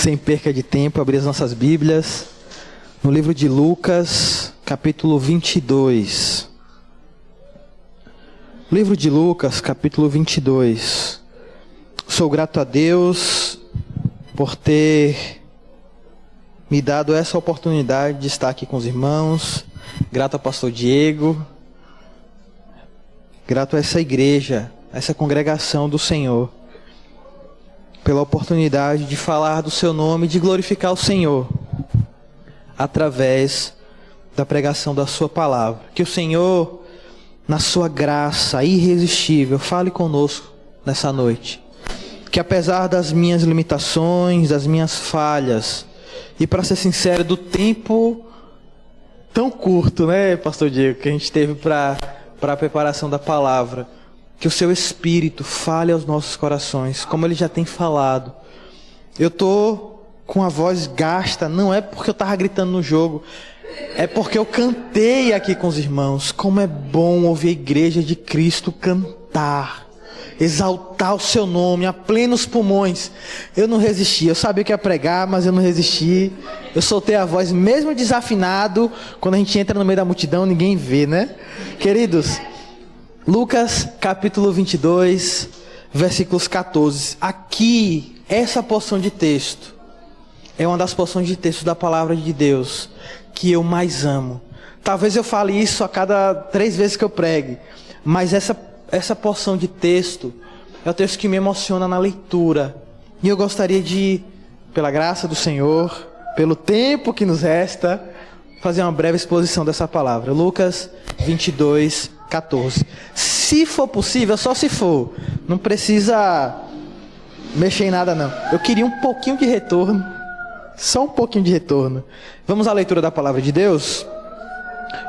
Sem perca de tempo, abrir as nossas Bíblias no livro de Lucas, capítulo 22. Livro de Lucas, capítulo 22. Sou grato a Deus por ter me dado essa oportunidade de estar aqui com os irmãos. Grato ao pastor Diego. Grato a essa igreja, a essa congregação do Senhor, pela oportunidade de falar do seu nome, de glorificar o Senhor, através da pregação da sua palavra. Que o Senhor, na sua graça irresistível, fale conosco nessa noite. Que apesar das minhas limitações, das minhas falhas, e para ser sincero, do tempo tão curto, né, pastor Diego, que a gente teve para a preparação da palavra, que o seu Espírito fale aos nossos corações, como ele já tem falado. Eu estou com a voz gasta, não é porque eu estava gritando no jogo, é porque eu cantei aqui com os irmãos. Como é bom ouvir a igreja de Cristo cantar, exaltar o seu nome a plenos pulmões. Eu não resisti, eu sabia que ia pregar, mas eu não resisti. Eu soltei a voz, mesmo desafinado. Quando a gente entra no meio da multidão, ninguém vê, né? Queridos, Lucas capítulo 22, versículos 14. Aqui, essa porção de texto é uma das porções de texto da palavra de Deus que eu mais amo. Talvez eu fale isso a cada 3 vezes que eu pregue, mas essa porção de texto é o texto que me emociona na leitura. E eu gostaria de, pela graça do Senhor, pelo tempo que nos resta, fazer uma breve exposição dessa palavra. Lucas 22, 14. Se for possível, só se for, não precisa mexer em nada não. Eu queria um pouquinho de retorno, só um pouquinho de retorno. Vamos à leitura da palavra de Deus?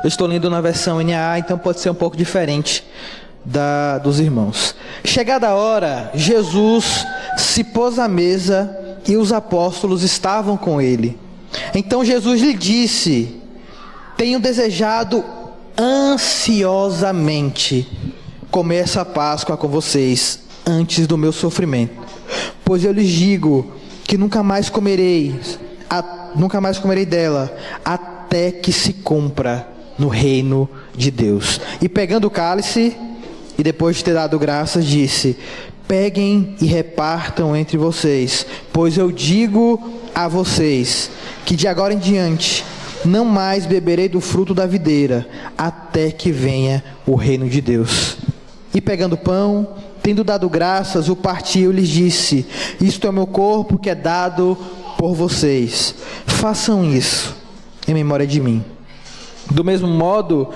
Eu estou lendo na versão NAA, então pode ser um pouco diferente dos irmãos. Chegada a hora, Jesus se pôs à mesa e os apóstolos estavam com ele. Então Jesus lhe disse: tenho desejado ansiosamente comer essa Páscoa com vocês antes do meu sofrimento, pois eu lhes digo que nunca mais comerei dela até que se cumpra no reino de Deus. E pegando o cálice, e depois de ter dado graças, disse: peguem e repartam entre vocês, pois eu digo a vocês que de agora em diante não mais beberei do fruto da videira, até que venha o reino de Deus. E pegando o pão, tendo dado graças, o partiu e lhes disse: isto é o meu corpo que é dado por vocês. Façam isso em memória de mim. Do mesmo modo,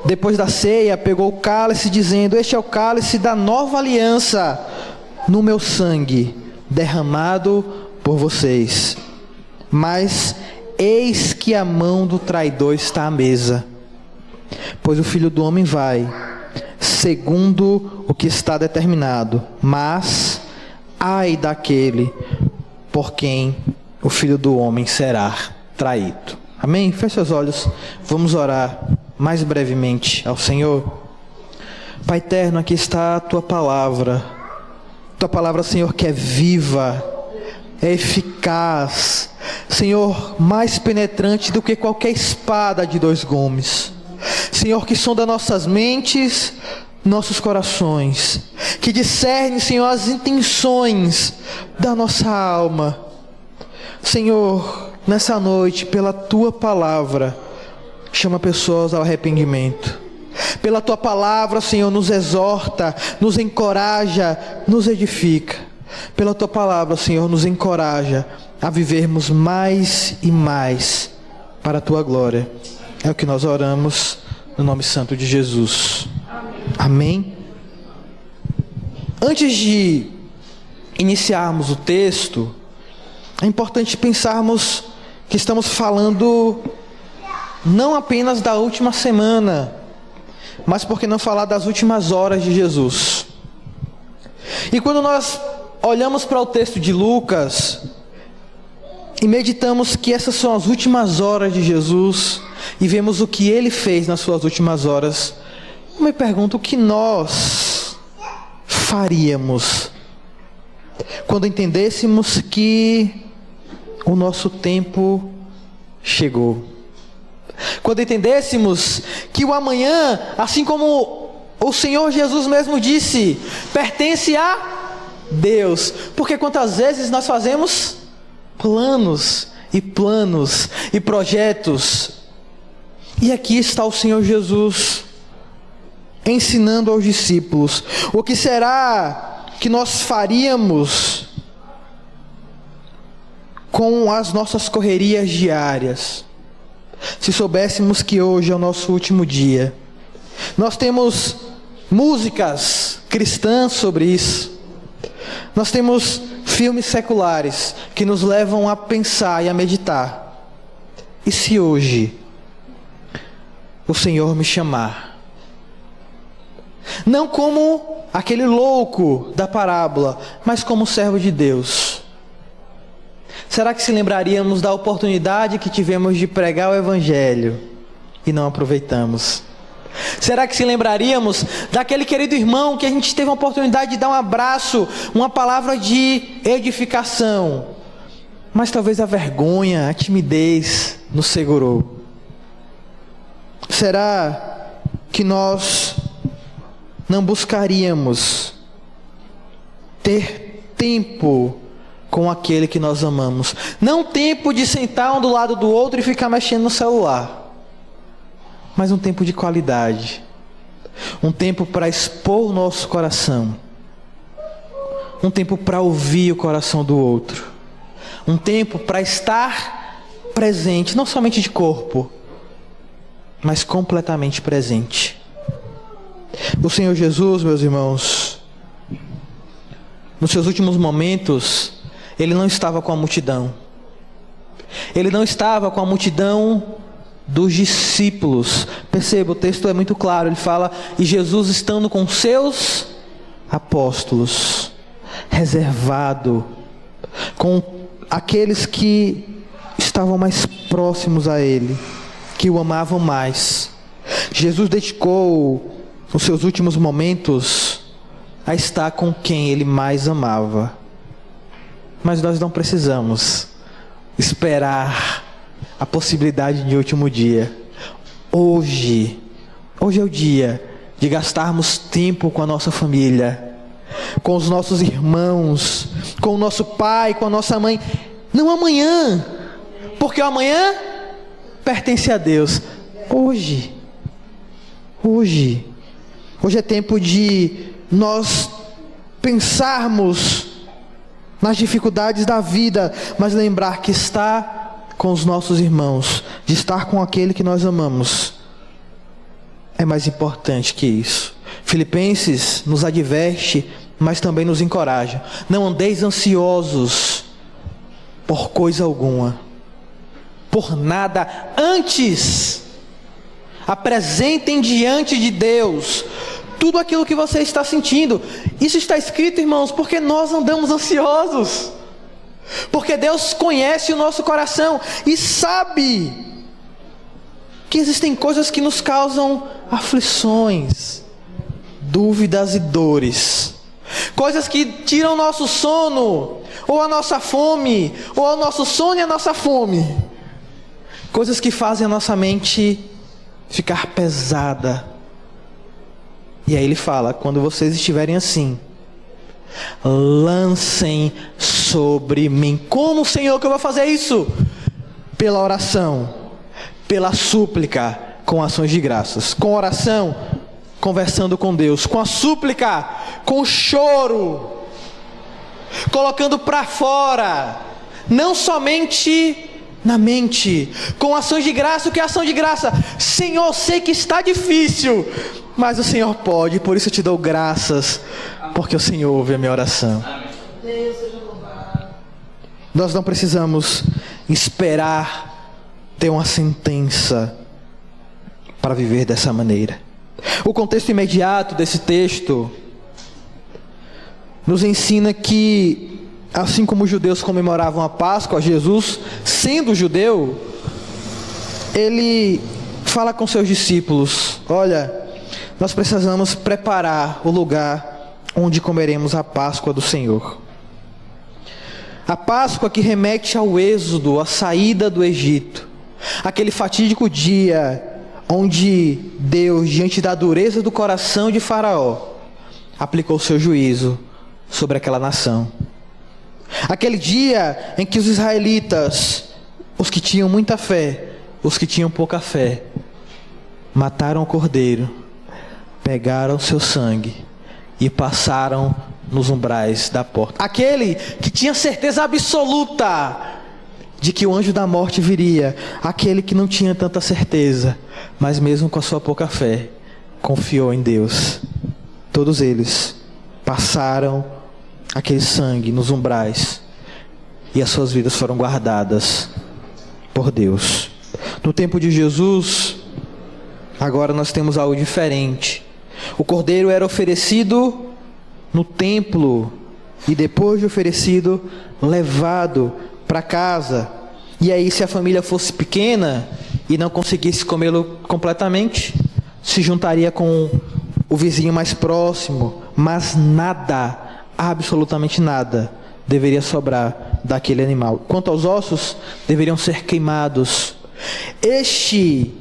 depois da ceia, pegou o cálice, dizendo: este é o cálice da nova aliança no meu sangue, derramado por vocês. Mas eis que a mão do traidor está à mesa, pois o Filho do Homem vai segundo o que está determinado, mas ai daquele por quem o Filho do Homem será traído. Amém? Feche seus olhos, vamos orar mais brevemente ao Senhor. Pai eterno, aqui está a Tua palavra, Senhor, que é viva, é eficaz, Senhor, mais penetrante do que qualquer espada de 2 gumes. Senhor, que sonda nossas mentes, nossos corações, que discerne, Senhor, as intenções da nossa alma. Senhor, nessa noite, pela Tua palavra, chama pessoas ao arrependimento. Pela Tua palavra, Senhor, nos exorta, nos encoraja, nos edifica. Pela Tua palavra, Senhor, nos encoraja a vivermos mais e mais para a Tua glória. É o que nós oramos no nome santo de Jesus. Amém. Antes de iniciarmos o texto, é importante pensarmos que estamos falando não apenas da última semana, mas por que não falar das últimas horas de Jesus? E quando nós olhamos para o texto de Lucas e meditamos que essas são as últimas horas de Jesus e vemos o que Ele fez nas suas últimas horas, eu me pergunto o que nós faríamos quando entendêssemos que o nosso tempo chegou. Quando entendêssemos que o amanhã, assim como o Senhor Jesus mesmo disse, pertence a Deus. Porque quantas vezes nós fazemos planos e projetos. E aqui está o Senhor Jesus ensinando aos discípulos o que será que nós faríamos com as nossas correrias diárias, se soubéssemos que hoje é o nosso último dia. Nós temos músicas cristãs sobre isso. Nós temos filmes seculares que nos levam a pensar e a meditar. E se hoje o Senhor me chamar? Não como aquele louco da parábola, mas como servo de Deus. Será que se lembraríamos da oportunidade que tivemos de pregar o Evangelho e não aproveitamos? Será que se lembraríamos daquele querido irmão que a gente teve a oportunidade de dar um abraço, uma palavra de edificação, mas talvez a vergonha, a timidez nos segurou? Será que nós não buscaríamos ter tempo com aquele que nós amamos? Não tempo de sentar um do lado do outro e ficar mexendo no celular, mas um tempo de qualidade, um tempo para expor o nosso coração, um tempo para ouvir o coração do outro, um tempo para estar presente, não somente de corpo, mas completamente presente. O Senhor Jesus, meus irmãos, nos seus últimos momentos, Ele não estava com a multidão. Ele não estava com a multidão dos discípulos. Perceba, o texto é muito claro. Ele fala, e Jesus estando com seus apóstolos, reservado, com aqueles que estavam mais próximos a Ele, que o amavam mais. Jesus dedicou os seus últimos momentos a estar com quem Ele mais amava. Mas nós não precisamos esperar a possibilidade de último dia. Hoje é o dia de gastarmos tempo com a nossa família, com os nossos irmãos, com o nosso pai, com a nossa mãe. Não amanhã, porque o amanhã pertence a Deus. Hoje é tempo de nós pensarmos nas dificuldades da vida, mas lembrar que estar com os nossos irmãos, de estar com aquele que nós amamos, é mais importante que isso. Filipenses nos adverte, mas também nos encoraja. Não andeis ansiosos por coisa alguma, por nada. Antes, apresentem diante de Deus tudo aquilo que você está sentindo. Isso está escrito, irmãos, porque nós andamos ansiosos. Porque Deus conhece o nosso coração e sabe que existem coisas que nos causam aflições, dúvidas e dores. Coisas que tiram o nosso sono, ou a nossa fome, ou o nosso sono e a nossa fome. Coisas que fazem a nossa mente ficar pesada. E aí ele fala, quando vocês estiverem assim, lancem sobre mim. Como, Senhor, que eu vou fazer isso? Pela oração, pela súplica, com ações de graças. Com oração, conversando com Deus. Com a súplica, com choro, colocando para fora, não somente na mente. Com ações de graça. O que é ação de graça? Senhor, sei que está difícil, mas o Senhor pode, por isso eu te dou graças, porque o Senhor ouve a minha oração. Nós não precisamos esperar ter uma sentença para viver dessa maneira. O contexto imediato desse texto nos ensina que, assim como os judeus comemoravam a Páscoa, Jesus, sendo judeu, ele fala com seus discípulos: olha, nós precisamos preparar o lugar onde comeremos a Páscoa do Senhor. A Páscoa que remete ao êxodo, à saída do Egito. Aquele fatídico dia onde Deus, diante da dureza do coração de Faraó, aplicou seu juízo sobre aquela nação. Aquele dia em que os israelitas, os que tinham muita fé, os que tinham pouca fé, mataram o cordeiro, pegaram seu sangue e passaram nos umbrais da porta. Aquele que tinha certeza absoluta de que o anjo da morte viria, aquele que não tinha tanta certeza, mas mesmo com a sua pouca fé, confiou em Deus. Todos eles passaram aquele sangue nos umbrais e as suas vidas foram guardadas por Deus. No tempo de Jesus, agora nós temos algo diferente. O cordeiro era oferecido no templo e depois de oferecido, levado para casa. E aí, se a família fosse pequena e não conseguisse comê-lo completamente, se juntaria com o vizinho mais próximo, mas nada, absolutamente nada, deveria sobrar daquele animal. Quanto aos ossos, deveriam ser queimados. Este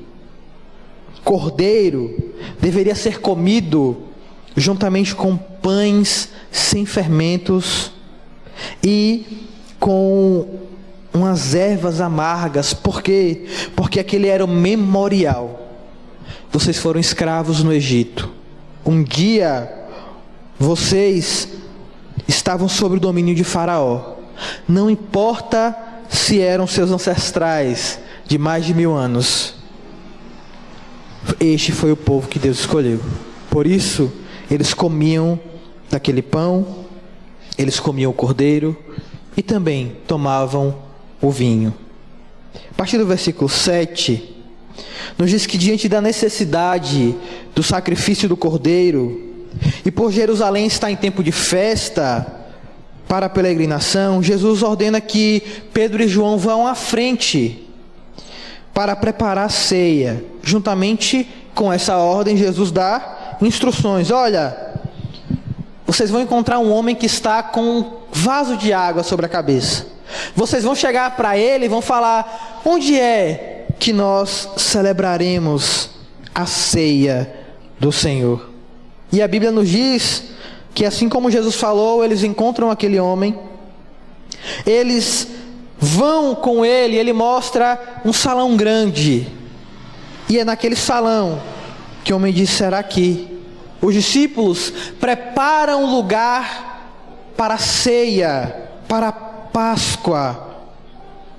cordeiro deveria ser comido juntamente com pães sem fermentos e com umas ervas amargas. Por quê? Porque aquele era o memorial. Vocês foram escravos no Egito. Um dia vocês estavam sob o domínio de Faraó. Não importa se eram seus ancestrais de mais de 1000 anos. Este foi o povo que Deus escolheu. Por isso, eles comiam daquele pão, eles comiam o cordeiro e também tomavam o vinho. A partir do versículo 7, nos diz que diante da necessidade do sacrifício do cordeiro, e por Jerusalém estar em tempo de festa para a peregrinação, Jesus ordena que Pedro e João vão à frente para preparar a ceia. Juntamente com essa ordem, Jesus dá instruções. Olha, vocês vão encontrar um homem que está com um vaso de água sobre a cabeça. Vocês vão chegar para ele e vão falar: onde é que nós celebraremos a ceia do Senhor? E a Bíblia nos diz que assim como Jesus falou, eles encontram aquele homem, eles vão com ele, ele mostra um salão grande, e é naquele salão que o homem diz: será aqui? Os discípulos preparam o lugar para a ceia, para a Páscoa,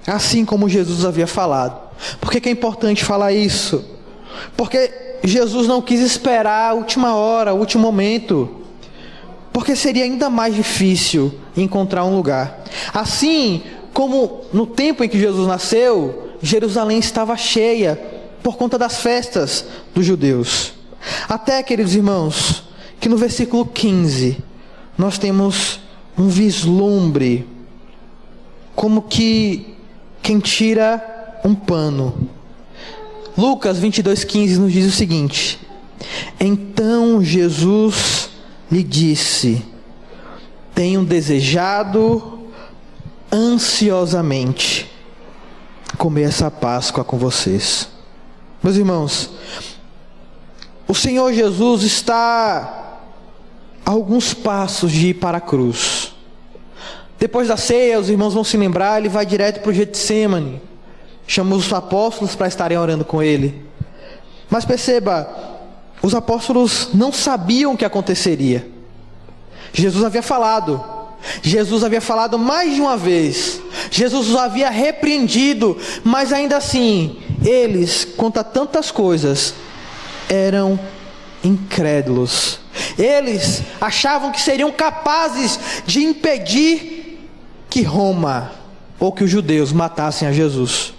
assim como Jesus havia falado. Por que é importante falar isso? Porque Jesus não quis esperar a última hora, o último momento, porque seria ainda mais difícil encontrar um lugar. Assim como no tempo em que Jesus nasceu, Jerusalém estava cheia por conta das festas dos judeus. Até, queridos irmãos, que no versículo 15 nós temos um vislumbre, como que quem tira um pano. Lucas 22:15 nos diz o seguinte: então Jesus lhe disse: tenho desejado ansiosamente comer essa Páscoa com vocês. Meus irmãos, o Senhor Jesus está a alguns passos de ir para a cruz. Depois da ceia, os irmãos vão se lembrar, ele vai direto para o Getsêmani, chama os apóstolos para estarem orando com ele. Mas perceba, os apóstolos não sabiam o que aconteceria. Jesus havia falado mais de uma vez, Jesus os havia repreendido, mas ainda assim, eles, quanto a tantas coisas, eram incrédulos. Eles achavam que seriam capazes de impedir que Roma ou que os judeus matassem a Jesus.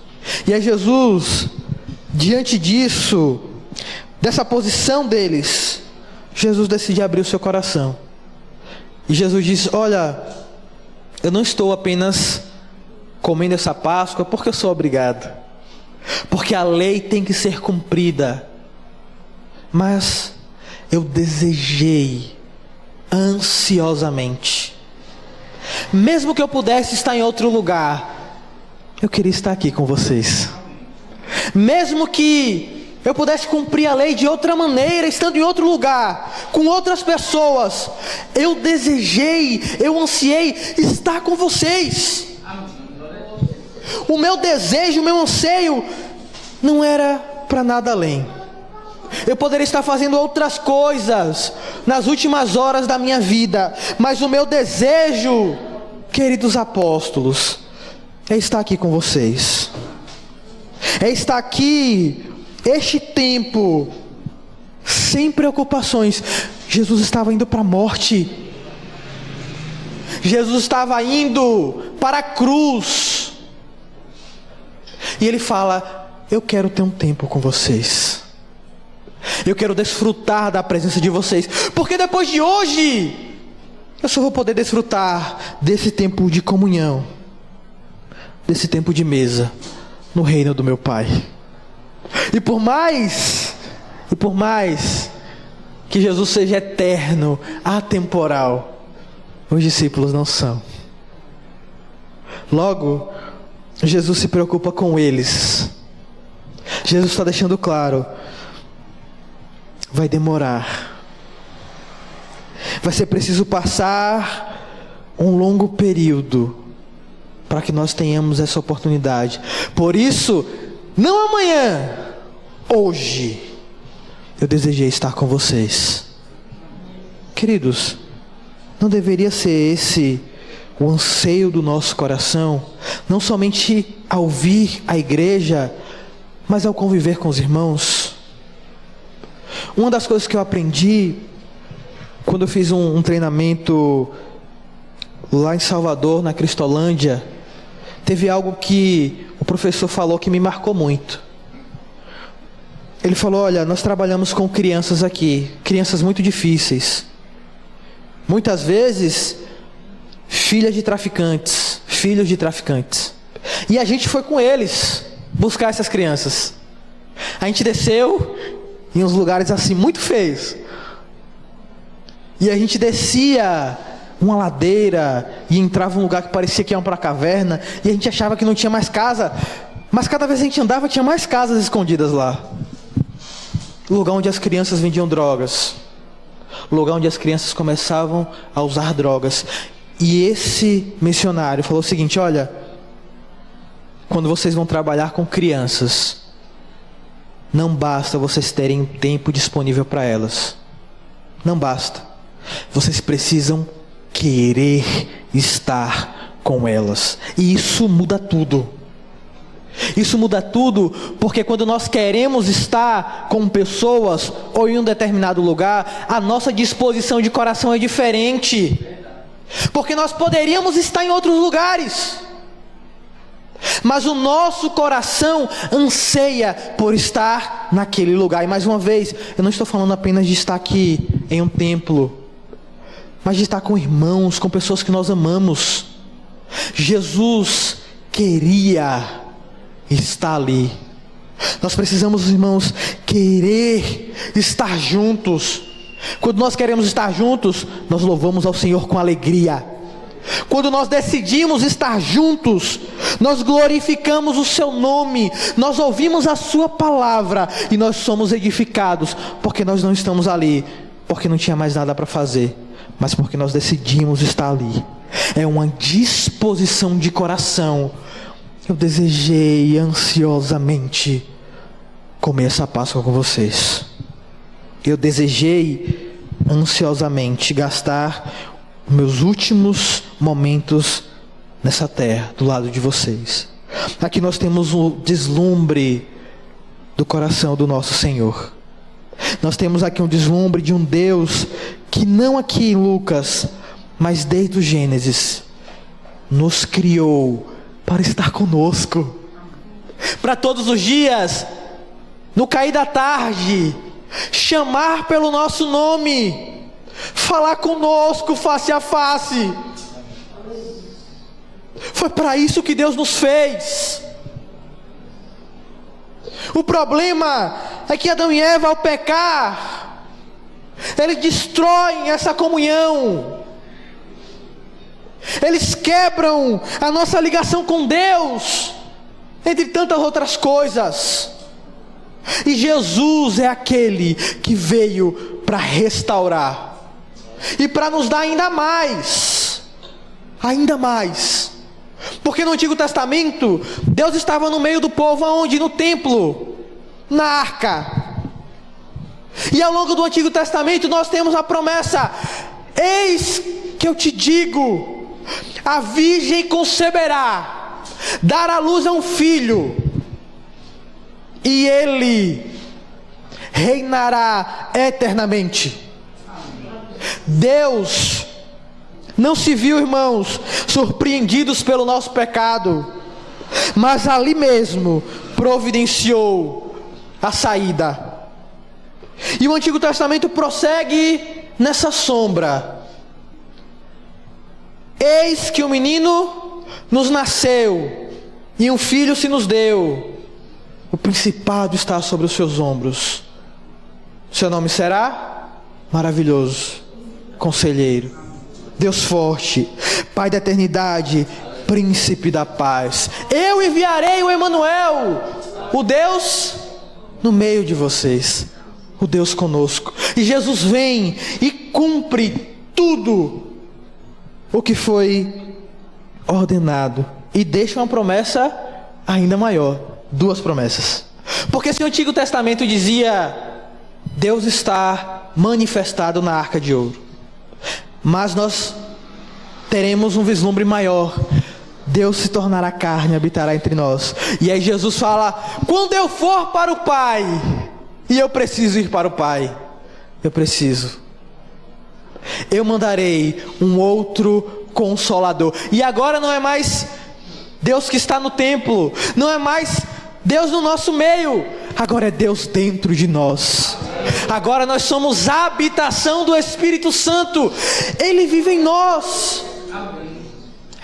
E a Jesus, diante disso, dessa posição deles, Jesus decide abrir o seu coração. E Jesus diz: olha, eu não estou apenas comendo essa Páscoa porque eu sou obrigado, porque a lei tem que ser cumprida, mas eu desejei ansiosamente. Mesmo que eu pudesse estar em outro lugar, eu queria estar aqui com vocês. Mesmo que eu pudesse cumprir a lei de outra maneira, estando em outro lugar, com outras pessoas, eu desejei, eu ansiei estar com vocês. O meu desejo, o meu anseio não era para nada além. Eu poderia estar fazendo outras coisas nas últimas horas da minha vida, mas o meu desejo, queridos apóstolos, é estar aqui com vocês. É estar aqui, este tempo, sem preocupações. Jesus estava indo para a morte. Jesus estava indo para a cruz. E ele fala: eu quero ter um tempo com vocês. Eu quero desfrutar da presença de vocês. Porque depois de hoje, eu só vou poder desfrutar desse tempo de comunhão, desse tempo de mesa, no reino do meu Pai. E por mais que Jesus seja eterno, atemporal, os discípulos não são. Logo, Jesus se preocupa com eles. Jesus está deixando claro: vai demorar. Vai ser preciso passar um longo período para que nós tenhamos essa oportunidade. Por isso, não amanhã, hoje, eu desejei estar com vocês. Queridos, não deveria ser esse o anseio do nosso coração, não somente ao vir à igreja, mas ao conviver com os irmãos? Uma das coisas que eu aprendi quando eu fiz um treinamento lá em Salvador, na Cristolândia, teve algo que o professor falou que me marcou muito. Ele falou: olha, nós trabalhamos com crianças aqui, crianças muito difíceis, muitas vezes filhos de traficantes, e a gente foi com eles buscar essas crianças. A gente desceu em uns lugares assim muito feios, e a gente descia uma ladeira e entrava um lugar que parecia que ia para a caverna, e a gente achava que não tinha mais casa, mas cada vez que a gente andava tinha mais casas escondidas lá. Lugar onde as crianças vendiam drogas, lugar onde as crianças começavam a usar drogas. E esse missionário falou o seguinte: olha, quando vocês vão trabalhar com crianças, não basta vocês terem tempo disponível para elas. Não basta. Vocês precisam querer estar com elas. E isso muda tudo. Isso muda tudo, porque quando nós queremos estar com pessoas ou em um determinado lugar, a nossa disposição de coração é diferente. Porque nós poderíamos estar em outros lugares, mas o nosso coração anseia por estar naquele lugar. E mais uma vez, eu não estou falando apenas de estar aqui em um templo, mas de estar com irmãos, com pessoas que nós amamos. Jesus queria estar ali. Nós precisamos, irmãos, querer estar juntos. Quando nós queremos estar juntos, nós louvamos ao Senhor com alegria. Quando nós decidimos estar juntos, nós glorificamos o seu nome, nós ouvimos a sua palavra e nós somos edificados, porque nós não estamos ali porque não tinha mais nada para fazer, mas porque nós decidimos estar ali. É uma disposição de coração. Eu desejei ansiosamente comer essa Páscoa com vocês. Eu desejei ansiosamente gastar meus últimos momentos nessa terra, do lado de vocês. Aqui nós temos o deslumbre do coração do nosso Senhor. Nós temos aqui um deslumbre de um Deus que não aqui em Lucas, mas desde o Gênesis, nos criou para estar conosco, para todos os dias, no cair da tarde, chamar pelo nosso nome, falar conosco face a face. Foi para isso que Deus nos fez. O problema é que Adão e Eva, ao pecar, eles destroem essa comunhão. Eles quebram a nossa ligação com Deus, entre tantas outras coisas. E Jesus é aquele que veio para restaurar e para nos dar ainda mais. Porque no Antigo Testamento, Deus estava no meio do povo aonde? No templo, na arca. E ao longo do Antigo Testamento nós temos a promessa: eis que eu te digo, a virgem conceberá, dará à luz a um filho, e ele reinará eternamente. Deus não se viu, irmãos, surpreendidos pelo nosso pecado, mas ali mesmo providenciou a saída. E o Antigo Testamento prossegue nessa sombra: eis que um menino nos nasceu, e um filho se nos deu, o principado está sobre os seus ombros. Seu nome será Maravilhoso, Conselheiro, Deus Forte, Pai da Eternidade, Príncipe da Paz. Eu enviarei o Emanuel, o Deus no meio de vocês, o Deus conosco. E Jesus vem e cumpre tudo o que foi ordenado, e deixa uma promessa ainda maior, duas promessas. Porque se o Antigo Testamento dizia: Deus está manifestado na arca de ouro, mas nós teremos um vislumbre maior: Deus se tornará carne e habitará entre nós. E aí Jesus fala: quando eu for para o Pai, e eu preciso ir para o Pai, eu mandarei um outro Consolador. E agora não é mais Deus que está no templo, não é mais Deus no nosso meio, agora é Deus dentro de nós. Agora nós somos a habitação do Espírito Santo, Ele vive em nós.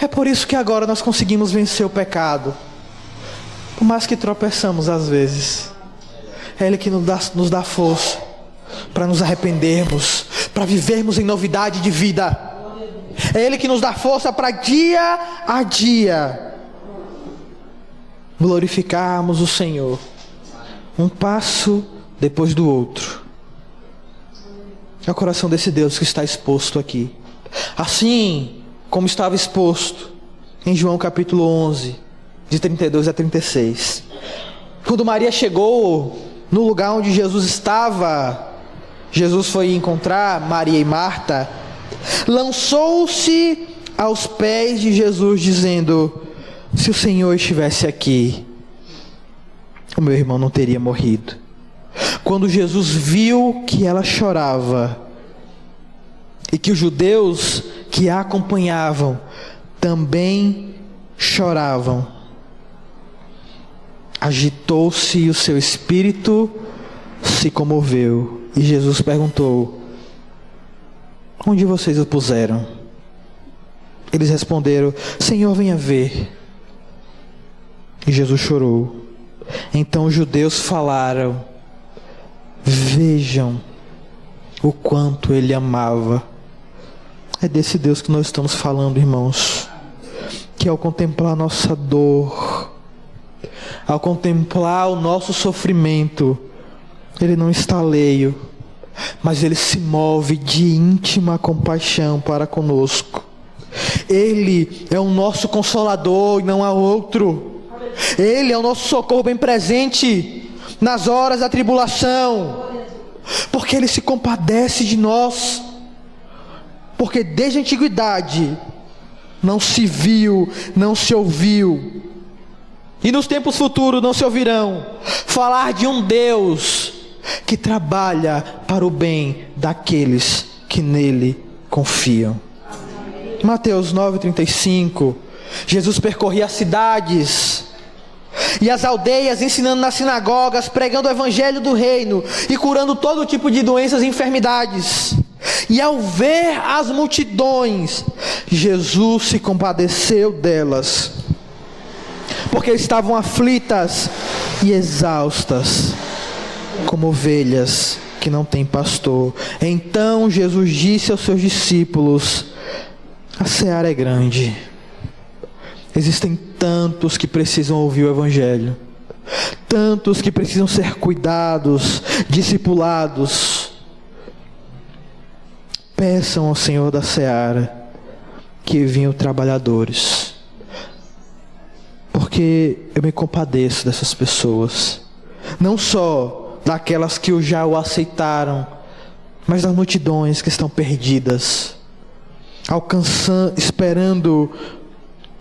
É por isso que agora nós conseguimos vencer o pecado, por mais que tropeçamos às vezes. É Ele que nos dá força para nos arrependermos, para vivermos em novidade de vida. É Ele que nos dá força para dia a dia glorificarmos o Senhor, um passo depois do outro. É o coração desse Deus que está exposto aqui, assim como estava exposto em João capítulo 11, de 32 a 36. Quando Maria chegou no lugar onde Jesus estava, Jesus foi encontrar Maria e Marta, lançou-se aos pés de Jesus, dizendo: se o Senhor estivesse aqui, o meu irmão não teria morrido. Quando Jesus viu que ela chorava e que os judeus que a acompanhavam também choravam, agitou-se e o seu espírito se comoveu. E Jesus perguntou: onde vocês o puseram? Eles responderam: Senhor, venha ver. E Jesus chorou. Então os judeus falaram: vejam o quanto ele amava. É desse Deus que nós estamos falando, irmãos, que ao contemplar a nossa dor, ao contemplar o nosso sofrimento, Ele não está alheio, mas Ele se move de íntima compaixão para conosco. Ele é o nosso Consolador e não há outro. Ele é o nosso socorro bem presente nas horas da tribulação, porque Ele se compadece de nós. Porque desde a antiguidade não se viu, não se ouviu, e nos tempos futuros não se ouvirão falar de um Deus que trabalha para o bem daqueles que nele confiam. Mateus 9:35, Jesus percorria as cidades e as aldeias, ensinando nas sinagogas, pregando o evangelho do reino e curando todo tipo de doenças e enfermidades. E ao ver as multidões, Jesus se compadeceu delas, porque estavam aflitas e exaustas, como ovelhas que não têm pastor. Então Jesus disse aos seus discípulos: A seara é grande. Existem tantos que precisam ouvir o Evangelho. Tantos que precisam ser cuidados, discipulados. Peçam ao Senhor da seara que enviem trabalhadores. Porque eu me compadeço dessas pessoas. Não só daquelas que já o aceitaram, mas das multidões que estão perdidas, esperando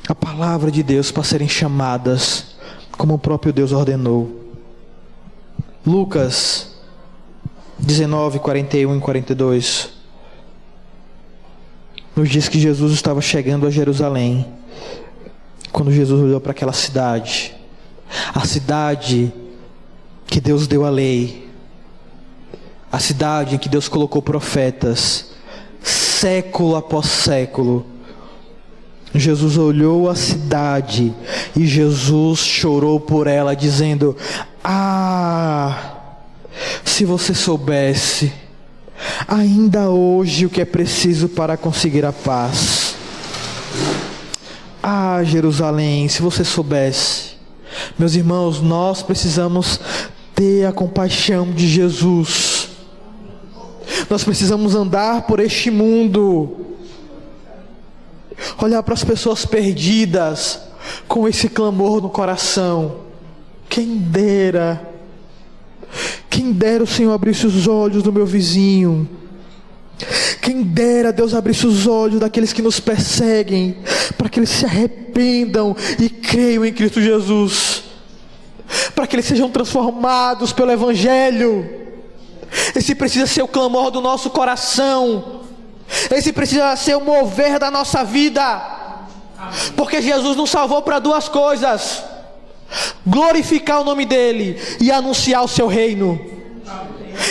a palavra de Deus para serem chamadas, como o próprio Deus ordenou. Lucas 19, 41 e 42 nos diz que Jesus estava chegando a Jerusalém, quando Jesus olhou para aquela cidade, a cidade que Deus deu a lei, a cidade em que Deus colocou profetas, século após século. Jesus olhou a cidade e Jesus chorou por ela, dizendo: se você soubesse ainda hoje o que é preciso para conseguir a paz. Jerusalém, se você soubesse. Meus irmãos, nós precisamos ter a compaixão de Jesus. Nós precisamos andar por este mundo, olhar para as pessoas perdidas com esse clamor no coração. Quem dera o Senhor abrisse os olhos do meu vizinho. Quem dera Deus abrisse os olhos daqueles que nos perseguem, para que eles se arrependam e creiam em Cristo Jesus, para que eles sejam transformados pelo Evangelho. Esse precisa ser o clamor do nosso coração. Esse precisa ser o mover da nossa vida. Porque Jesus nos salvou para duas coisas: glorificar o nome dEle e anunciar o seu reino.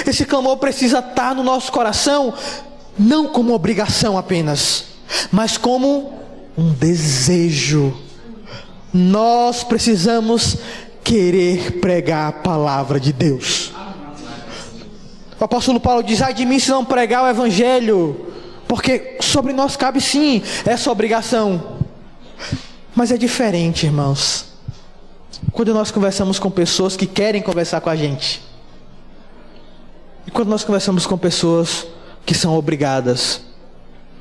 Esse clamor precisa estar no nosso coração, não como obrigação apenas, mas como um desejo. Nós precisamos querer pregar a palavra de Deus. O apóstolo Paulo diz: ai de mim se não pregar o Evangelho, porque sobre nós cabe sim essa obrigação. Mas é diferente, irmãos, quando nós conversamos com pessoas que querem conversar com a gente, e quando nós conversamos com pessoas que são obrigadas,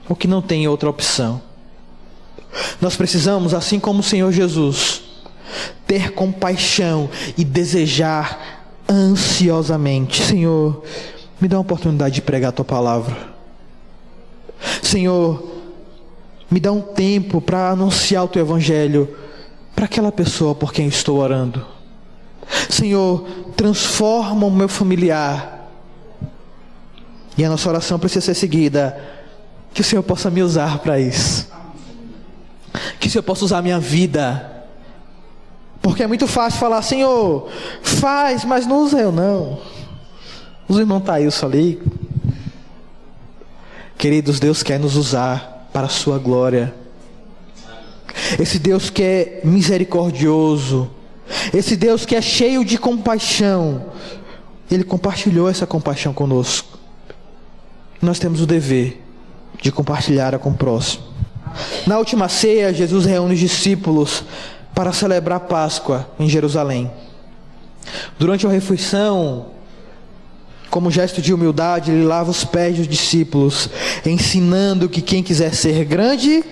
ou que não têm outra opção. Nós precisamos, assim como o Senhor Jesus, ter compaixão e desejar ansiosamente: Senhor, me dá a oportunidade de pregar a Tua palavra. Senhor, me dá um tempo para anunciar o Teu Evangelho para aquela pessoa por quem estou orando. Senhor, transforma o meu familiar. E a nossa oração precisa ser seguida: que o Senhor possa me usar para isso, que o Senhor possa usar a minha vida. Porque é muito fácil falar: Senhor, faz, mas não usa eu não. Usa o irmão Thailson ali. Queridos, Deus quer nos usar para a sua glória. Esse Deus que é misericordioso, esse Deus que é cheio de compaixão, Ele compartilhou essa compaixão conosco. Nós temos o dever de compartilhar com o próximo. Na última ceia, Jesus reúne os discípulos para celebrar a Páscoa em Jerusalém. Durante a refeição, como gesto de humildade, Ele lava os pés dos discípulos, ensinando que quem quiser ser grande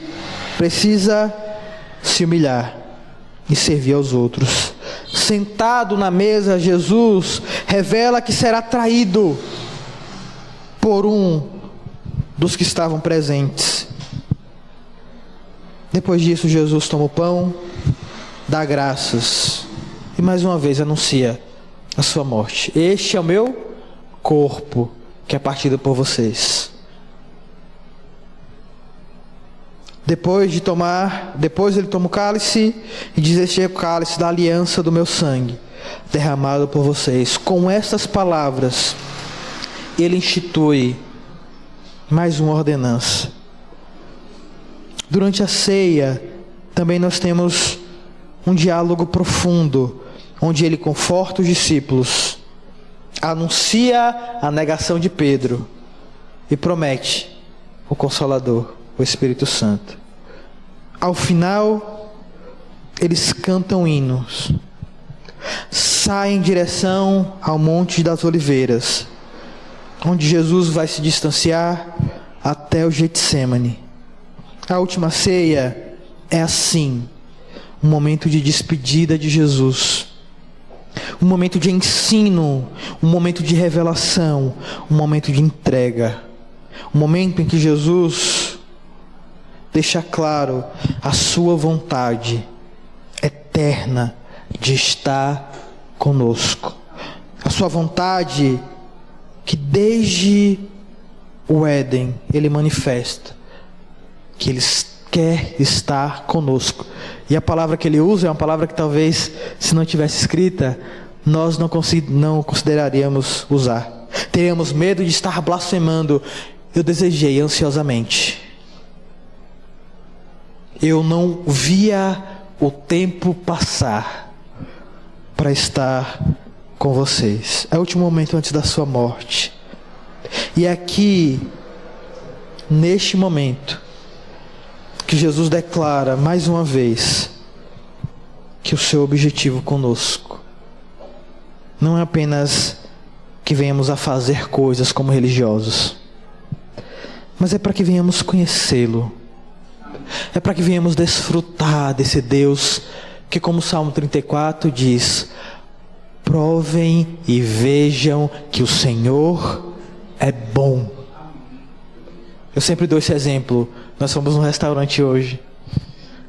precisa se humilhar e servir aos outros. Sentado na mesa, Jesus revela que será traído por um dos que estavam presentes. Depois disso, Jesus toma o pão, dá graças e mais uma vez anuncia a sua morte. Este é o meu corpo, que é partido por vocês. Depois ele toma o cálice e diz: este é o cálice da aliança do meu sangue, derramado por vocês. Com estas palavras, Ele institui mais uma ordenança. Durante a ceia, também nós temos um diálogo profundo, onde Ele conforta os discípulos, anuncia a negação de Pedro e promete o Consolador, o Espírito Santo. Ao final, eles cantam hinos, saem em direção ao Monte das Oliveiras, onde Jesus vai se distanciar até o Getsêmani. A última ceia é assim, um momento de despedida de Jesus, um momento de ensino, um momento de revelação, um momento de entrega, um momento em que Jesus deixa claro a sua vontade eterna de estar conosco, a sua vontade que desde o Éden Ele manifesta, que Ele quer estar conosco. E a palavra que Ele usa é uma palavra que talvez, se não tivesse escrita, nós não consideraríamos usar. Teríamos medo de estar blasfemando. Eu desejei ansiosamente. Eu não via o tempo passar para estar com vocês. É o último momento antes da sua morte. E é aqui, neste momento, que Jesus declara mais uma vez que o seu objetivo conosco não é apenas que venhamos a fazer coisas como religiosos, mas é para que venhamos conhecê-lo, é para que venhamos desfrutar desse Deus que, como o Salmo 34 diz, provem e vejam que o Senhor é bom. Eu sempre dou esse exemplo. Nós fomos num restaurante hoje.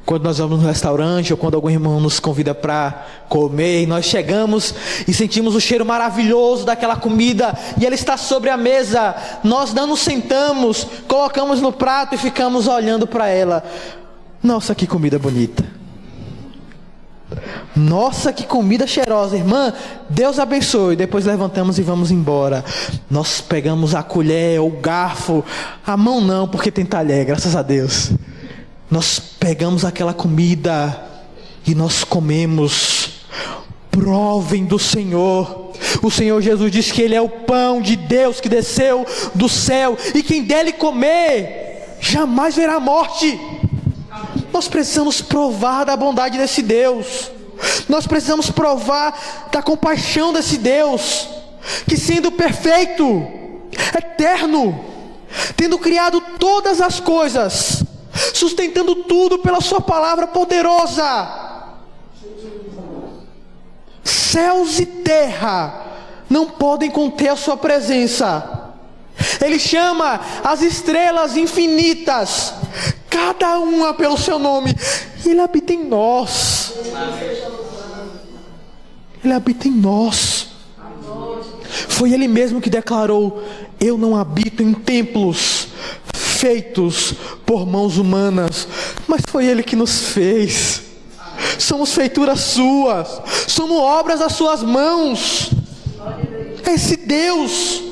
Quando nós vamos no restaurante, ou quando algum irmão nos convida para comer, e nós chegamos e sentimos o cheiro maravilhoso daquela comida, e ela está sobre a mesa, nós não nos sentamos, colocamos no prato e ficamos olhando para ela. Nossa, que comida bonita. Nossa, que comida cheirosa, irmã, Deus abençoe. Depois levantamos e vamos embora. Nós pegamos a colher, o garfo, a mão não, porque tem talher, graças a Deus. Nós pegamos aquela comida e nós comemos. Provem do Senhor. O Senhor Jesus disse que Ele é o pão de Deus que desceu do céu, e quem dele comer jamais verá morte. Nós precisamos provar da bondade desse Deus. Nós precisamos provar da compaixão desse Deus, que sendo perfeito, eterno, tendo criado todas as coisas, sustentando tudo pela sua palavra poderosa, céus e terra não podem conter a sua presença. Ele chama as estrelas infinitas, cada uma pelo seu nome, e Ele habita em nós. Ele habita em nós. Foi Ele mesmo que declarou: eu não habito em templos feitos por mãos humanas, mas foi Ele que nos fez. Somos feituras suas, somos obras das suas mãos. É esse Deus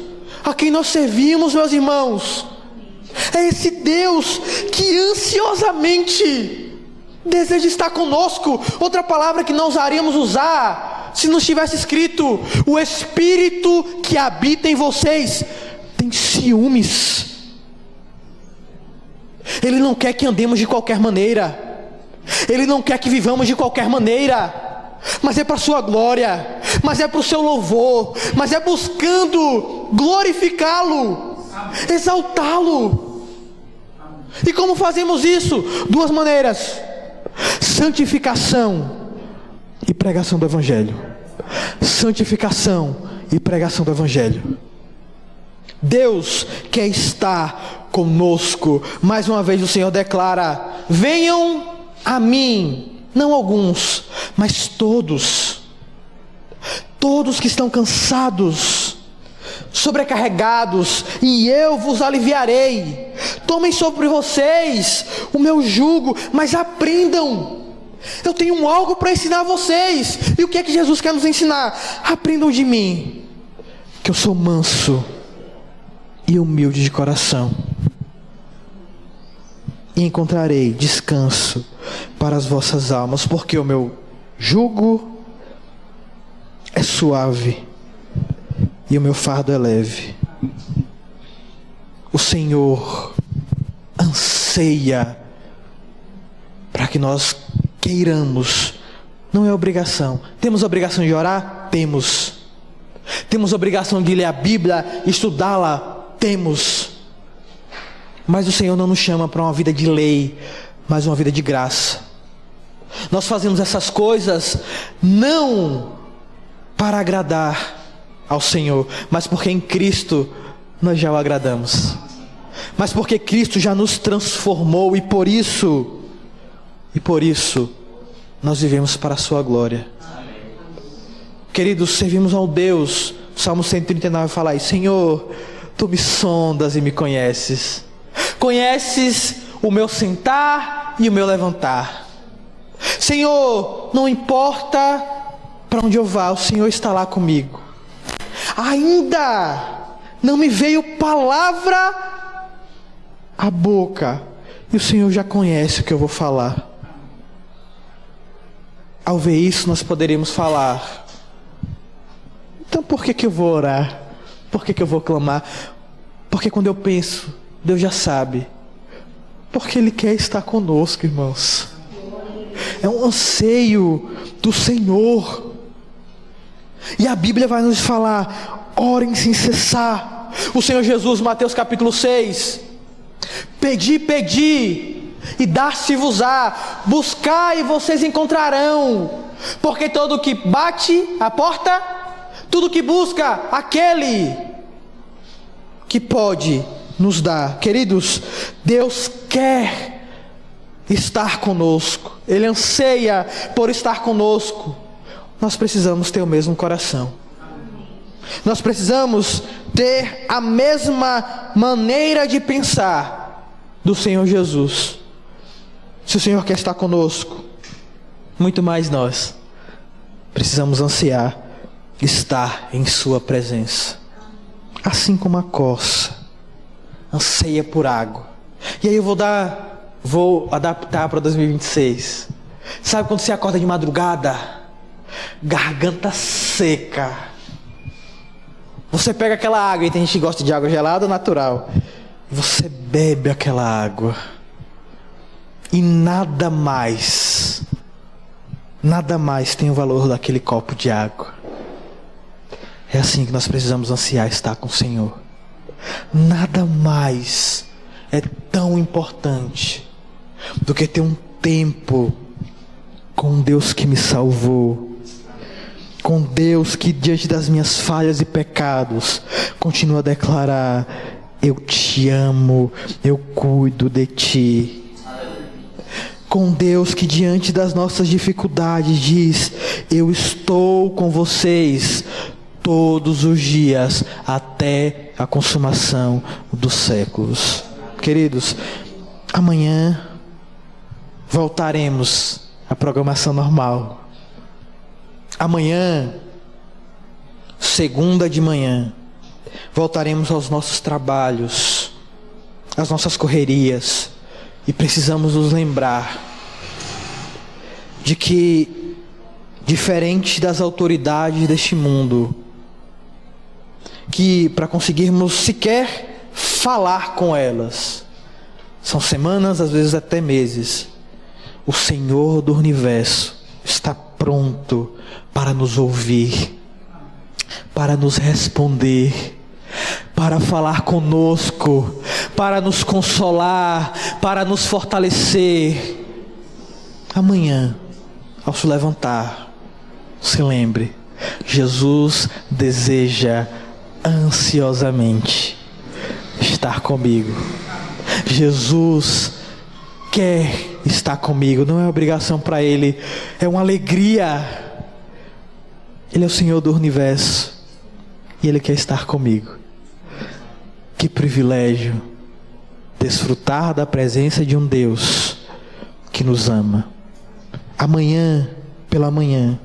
a quem nós servimos, meus irmãos. É esse Deus que ansiosamente deseja estar conosco. Outra palavra que não ousaríamos usar se não estivesse escrito: o Espírito que habita em vocês tem ciúmes. Ele não quer que andemos de qualquer maneira, Ele não quer que vivamos de qualquer maneira, mas é para a sua glória, mas é para o seu louvor, mas é buscando glorificá-lo, exaltá-lo. E como fazemos isso? Duas maneiras: santificação e pregação do Evangelho. Santificação e pregação do Evangelho. Deus quer estar conosco. Mais uma vez o Senhor declara: venham a mim, não alguns, mas todos. Todos que estão cansados, sobrecarregados, e eu vos aliviarei. Tomem sobre vocês o meu jugo, mas aprendam. Eu tenho algo para ensinar vocês. E o que é que Jesus quer nos ensinar? Aprendam de mim, que eu sou manso e humilde de coração, e encontrarei descanso para as vossas almas, porque o meu jugo é suave e o meu fardo é leve. O Senhor anseia anseia para que nós queiramos. Não é obrigação. Temos a obrigação de orar? Temos. Temos a obrigação de ler a Bíblia, estudá-la? Temos. Mas o Senhor não nos chama para uma vida de lei, mas uma vida de graça. Nós fazemos essas coisas não para agradar ao Senhor, mas porque em Cristo nós já o agradamos. Mas porque Cristo já nos transformou e por isso nós vivemos para a sua glória. Queridos, servimos ao Deus. O Salmo 139 fala aí: Senhor, Tu me sondas e me conheces. Conheces o meu sentar e o meu levantar. Senhor, não importa para onde eu vá, o Senhor está lá comigo. Ainda não me veio palavra à boca, e o Senhor já conhece o que eu vou falar. Ao ver isso, nós poderemos falar: então por que eu vou orar? Por que eu vou clamar? Porque quando eu penso, Deus já sabe. Porque Ele quer estar conosco, irmãos. É um anseio do Senhor. E a Bíblia vai nos falar: orem sem cessar. O Senhor Jesus, Mateus capítulo 6: pedi, e dar-se-vos-á, buscai e vocês encontrarão, porque todo que bate a porta, tudo que busca, aquele que pode nos dar. Queridos, Deus quer estar conosco, Ele anseia por estar conosco. Nós precisamos ter o mesmo coração. Nós precisamos ter a mesma maneira de pensar do Senhor Jesus. Se o Senhor quer estar conosco, muito mais nós precisamos ansiar estar em Sua presença. Assim como a corça anseia por água. E aí eu vou adaptar para 2026. Sabe quando você acorda de madrugada, garganta seca, você pega aquela água, e tem gente que gosta de água gelada ou natural, você bebe aquela água e nada mais tem o valor daquele copo de água. É assim que nós precisamos ansiar estar com o Senhor. Nada mais é tão importante do que ter um tempo com Deus que me salvou, com Deus que diante das minhas falhas e pecados continua a declarar: eu te amo, eu cuido de ti. Com Deus que diante das nossas dificuldades diz: eu estou com vocês todos os dias até a consumação dos séculos. Queridos, amanhã voltaremos à programação normal. Amanhã, segunda de manhã, voltaremos aos nossos trabalhos, às nossas correrias, e precisamos nos lembrar de que, diferente das autoridades deste mundo, que para conseguirmos sequer falar com elas, são semanas, às vezes até meses, o Senhor do universo está pronto para nos ouvir, para nos responder, para falar conosco, para nos consolar, para nos fortalecer. Amanhã, ao se levantar, se lembre: Jesus deseja ansiosamente estar comigo. Jesus quer estar comigo. Não é obrigação para Ele, é uma alegria. Ele é o Senhor do universo e Ele quer estar comigo. Que privilégio desfrutar da presença de um Deus que nos ama. Amanhã, pela manhã,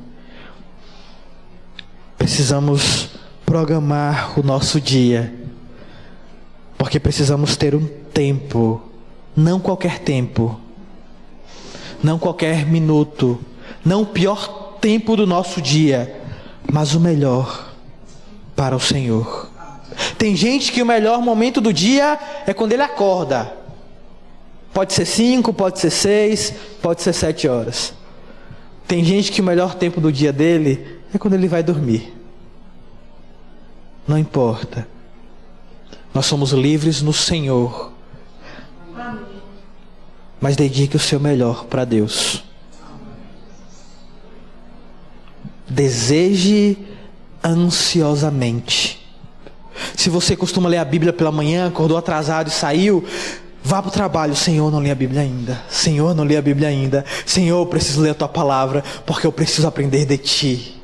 precisamos programar o nosso dia, porque precisamos ter um tempo, não qualquer tempo, não qualquer minuto, não o pior tempo do nosso dia, mas o melhor para o Senhor. Tem gente que o melhor momento do dia é quando ele acorda. Pode ser 5, pode ser 6, pode ser 7 horas. Tem gente que o melhor tempo do dia dele é quando ele vai dormir. Não importa. Nós somos livres no Senhor. Mas dedique o seu melhor para Deus. Deseje ansiosamente. Se você costuma ler a Bíblia pela manhã, acordou atrasado e saiu, vá para o trabalho. Senhor, não li a Bíblia ainda. Senhor, não li a Bíblia ainda. Senhor, eu preciso ler a Tua Palavra, porque eu preciso aprender de Ti.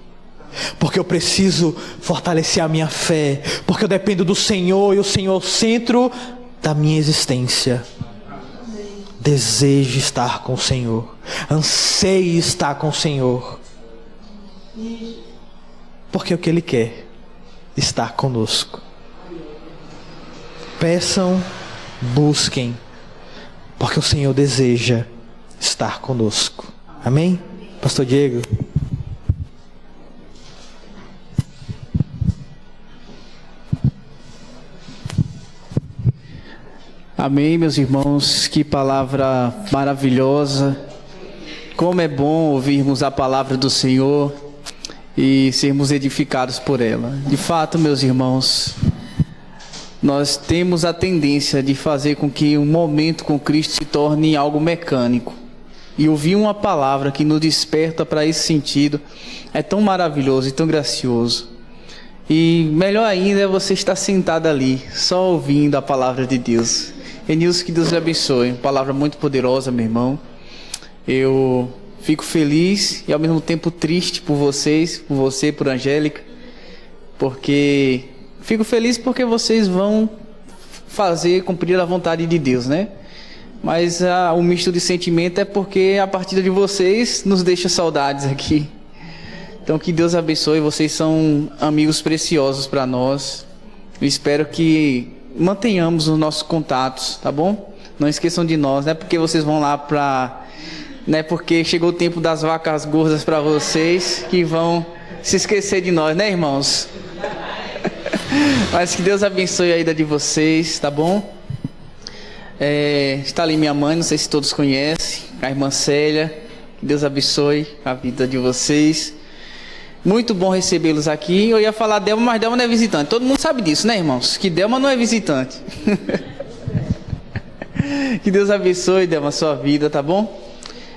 Porque eu preciso fortalecer a minha fé. Porque eu dependo do Senhor, e o Senhor é o centro da minha existência. Deseje estar com o Senhor. Anseie estar com o Senhor. Porque o que Ele quer? Estar conosco. Peçam, busquem, porque o Senhor deseja estar conosco. Amém? Pastor Diego. Amém, meus irmãos, que palavra maravilhosa. Como é bom ouvirmos a palavra do Senhor e sermos edificados por ela. De fato, meus irmãos, nós temos a tendência de fazer com que um momento com Cristo se torne algo mecânico. E ouvir uma palavra que nos desperta para esse sentido é tão maravilhoso e tão gracioso. E melhor ainda é você estar sentado ali, só ouvindo a palavra de Deus. Enilson, que Deus lhe abençoe. Palavra muito poderosa, meu irmão. Eu fico feliz e ao mesmo tempo triste por vocês, por você, por Angélica, porque fico feliz porque vocês vão cumprir a vontade de Deus, né? Mas o misto de sentimento é porque a partida de vocês nos deixa saudades aqui. Então que Deus abençoe, vocês são amigos preciosos para nós. Eu espero que mantenhamos os nossos contatos, tá bom? Não esqueçam de nós, não é porque vocês vão lá não é porque chegou o tempo das vacas gordas para vocês que vão se esquecer de nós, né, irmãos? Mas que Deus abençoe a ida de vocês, tá bom? Está ali minha mãe, não sei se todos conhecem, a irmã Célia. Que Deus abençoe a vida de vocês. Muito bom recebê-los aqui. Eu ia falar Delma, mas Delma não é visitante. Todo mundo sabe disso, né, irmãos? Que Delma não é visitante. Que Deus abençoe, Delma, a sua vida, tá bom?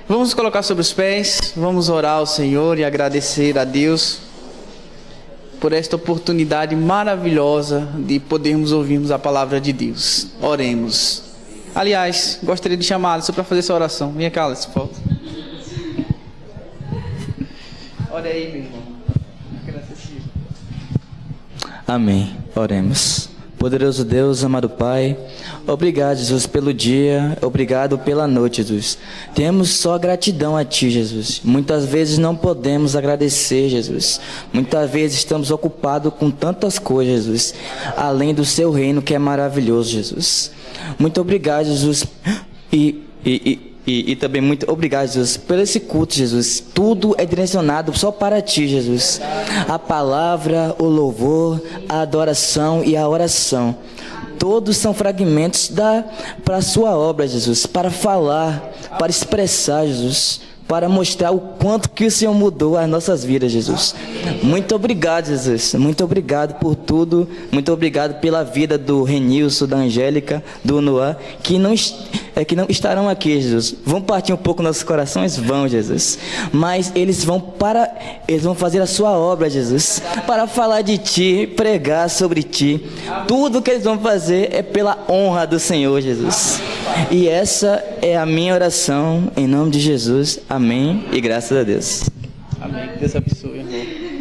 Vamos nos colocar sobre os pés. Vamos orar ao Senhor e agradecer a Deus por esta oportunidade maravilhosa de podermos ouvirmos a palavra de Deus. Oremos. Aliás, gostaria de chamar a Alisson para fazer essa oração. Vem cá, Alisson, por favor. Olha aí, meu irmão. Amém. Oremos. Poderoso Deus, amado Pai, obrigado, Jesus, pelo dia, obrigado pela noite, Jesus. Temos só gratidão a Ti, Jesus. Muitas vezes não podemos agradecer, Jesus. Muitas vezes estamos ocupados com tantas coisas, Jesus, além do Seu reino que é maravilhoso, Jesus. Muito obrigado, Jesus. E também muito obrigado, Jesus, por esse culto, Jesus. Tudo é direcionado só para Ti, Jesus. A palavra, o louvor, a adoração e a oração. Todos são fragmentos para a Sua obra, Jesus. Para falar, para expressar, Jesus. Para mostrar o quanto que o Senhor mudou as nossas vidas, Jesus. Muito obrigado, Jesus. Muito obrigado por tudo. Muito obrigado pela vida do Renilson, da Angélica, do Noah, que não estarão aqui, Jesus. Vão partir um pouco nossos corações? Vão, Jesus. Mas eles vão fazer a Sua obra, Jesus. Para falar de Ti, pregar sobre Ti. Tudo que eles vão fazer é pela honra do Senhor, Jesus. E essa é a minha oração, em nome de Jesus. Amém e graças a Deus. Amém. Deus abençoe, irmão.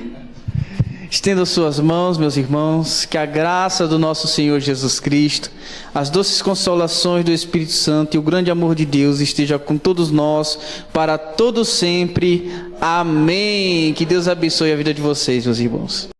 Estenda suas mãos, meus irmãos, que a graça do nosso Senhor Jesus Cristo, as doces consolações do Espírito Santo e o grande amor de Deus esteja com todos nós, para todo sempre. Amém. Que Deus abençoe a vida de vocês, meus irmãos.